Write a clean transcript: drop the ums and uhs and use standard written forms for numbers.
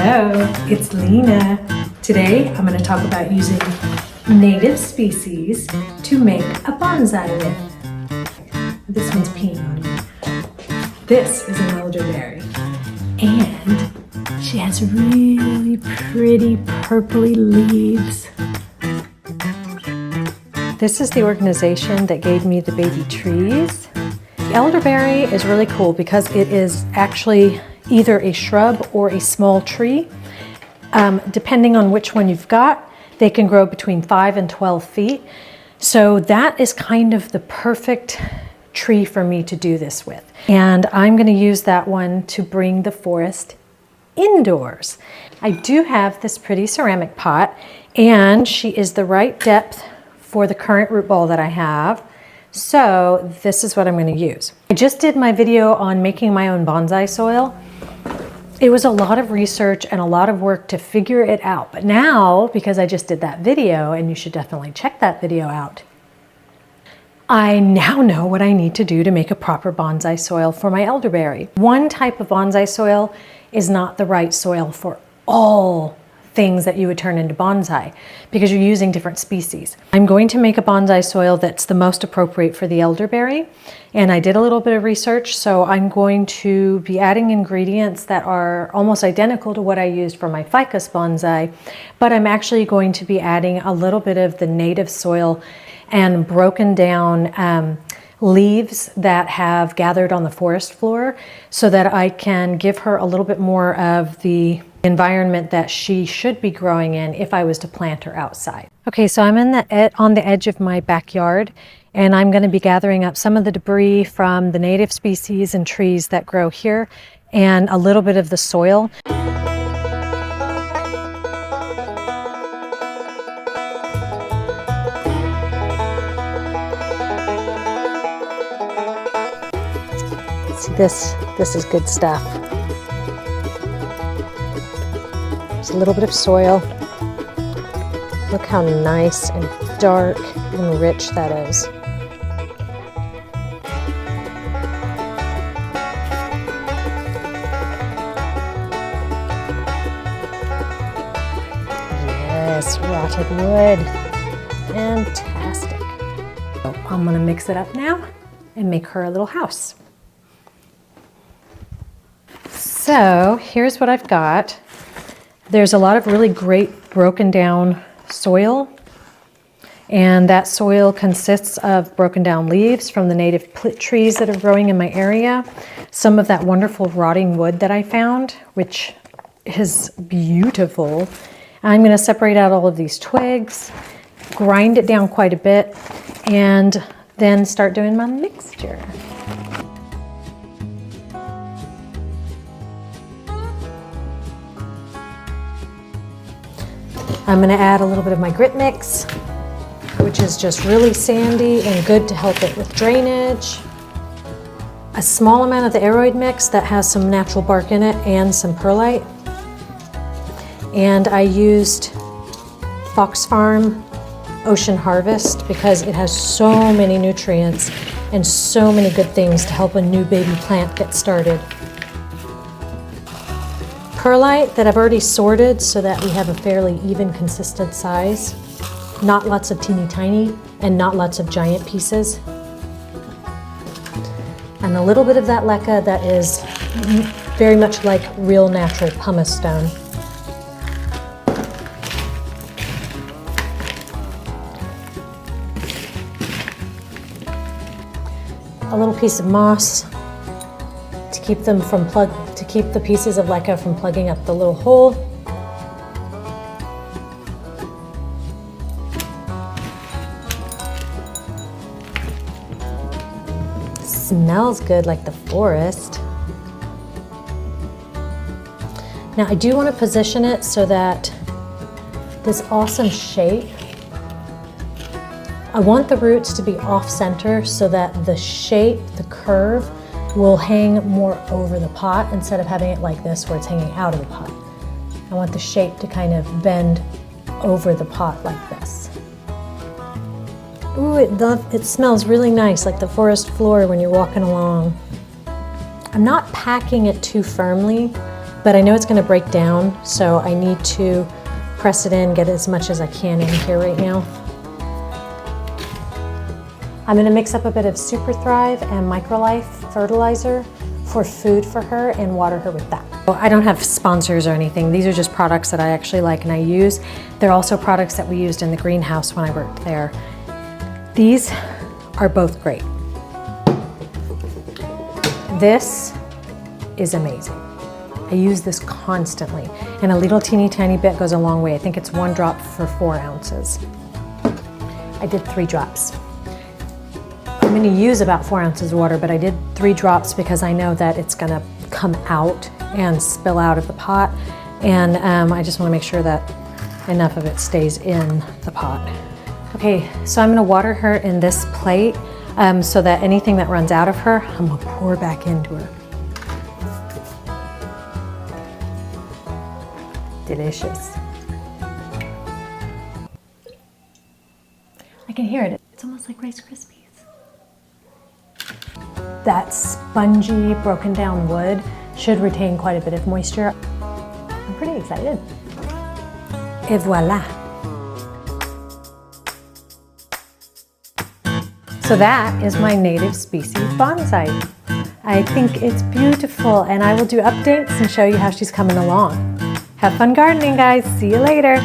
Hello, it's Lena. Today I'm going to talk about using native species to make a bonsai with. This one's peeing on me. This is an elderberry, and she has really pretty purpley leaves. This is the organization that gave me the baby trees. The elderberry is really cool because it is actually either a shrub or a small tree. Depending on which one you've got, they can grow between 5 and 12 feet. So that is kind of the perfect tree for me to do this with. And I'm going to use that one to bring the forest indoors. I do have this pretty ceramic pot, and she is the right depth for the current root ball that I have. So this is what I'm going to use. I just did my video on making my own bonsai soil. It was a lot of research and a lot of work to figure it out. But now, because I just did that video, and you should definitely check that video out, I now know what I need to do to make a proper bonsai soil for my elderberry. One type of bonsai soil is not the right soil for all things that you would turn into bonsai because you're using different species. I'm going to make a bonsai soil that's the most appropriate for the elderberry, and I did a little bit of research, so I'm going to be adding ingredients that are almost identical to what I used for my ficus bonsai, but I'm actually going to be adding a little bit of the native soil and broken down leaves that have gathered on the forest floor so that I can give her a little bit more of the environment that she should be growing in if I was to plant her outside. Okay, so I'm on the edge of my backyard, and I'm going to be gathering up some of the debris from the native species and trees that grow here and a little bit of the soil. See, this is good stuff. Just a little bit of soil. Look how nice and dark and rich that is. Yes, rotted wood. Fantastic. So I'm going to mix it up now and make her a little house. So here's what I've got. There's a lot of really great broken down soil, and that soil consists of broken down leaves from the native trees that are growing in my area, some of that wonderful rotting wood that I found, which is beautiful. I'm going to separate out all of these twigs, grind it down quite a bit, and then start doing my mixture. I'm going to add a little bit of my grit mix, which is just really sandy and good to help it with drainage. A small amount of the aroid mix that has some natural bark in it and some perlite. And I used Fox Farm Ocean Harvest because it has so many nutrients and so many good things to help a new baby plant get started. Perlite that I've already sorted so that we have a fairly even, consistent size. Not lots of teeny tiny and not lots of giant pieces. And a little bit of that leca that is very much like real natural pumice stone. A little piece of moss to keep them from keep the pieces of leca from plugging up the little hole. Smells good like the forest. Now I do want to position it so that this awesome shape, I want the roots to be off center so that the shape, the curve, will hang more over the pot instead of having it like this where it's hanging out of the pot. I want the shape to kind of bend over the pot like this. Ooh, it smells really nice, like the forest floor when you're walking along. I'm not packing it too firmly but I know it's gonna break down, so I need to press it in, get as much as I can in here right now. I'm gonna mix up a bit of Super Thrive and Microlife fertilizer for food for her and water her with that. I don't have sponsors or anything. These are just products that I actually like and I use. They're also products that we used in the greenhouse when I worked there. These are both great. This is amazing. I use this constantly, and a little teeny tiny bit goes a long way. I think it's 1 drop for 4 ounces. I did 3 drops. I'm gonna use about 4 ounces of water, but I did 3 drops because I know that it's gonna come out and spill out of the pot, and I just wanna make sure that enough of it stays in the pot. Okay, so I'm gonna water her in this plate so that anything that runs out of her, I'm gonna pour back into her. Delicious. I can hear it. It's almost like Rice Krispies. That spongy, broken down wood should retain quite a bit of moisture. I'm pretty excited. Et voila. So that is my native species bonsai. I think it's beautiful, and I will do updates and show you how she's coming along. Have fun gardening, guys. See you later.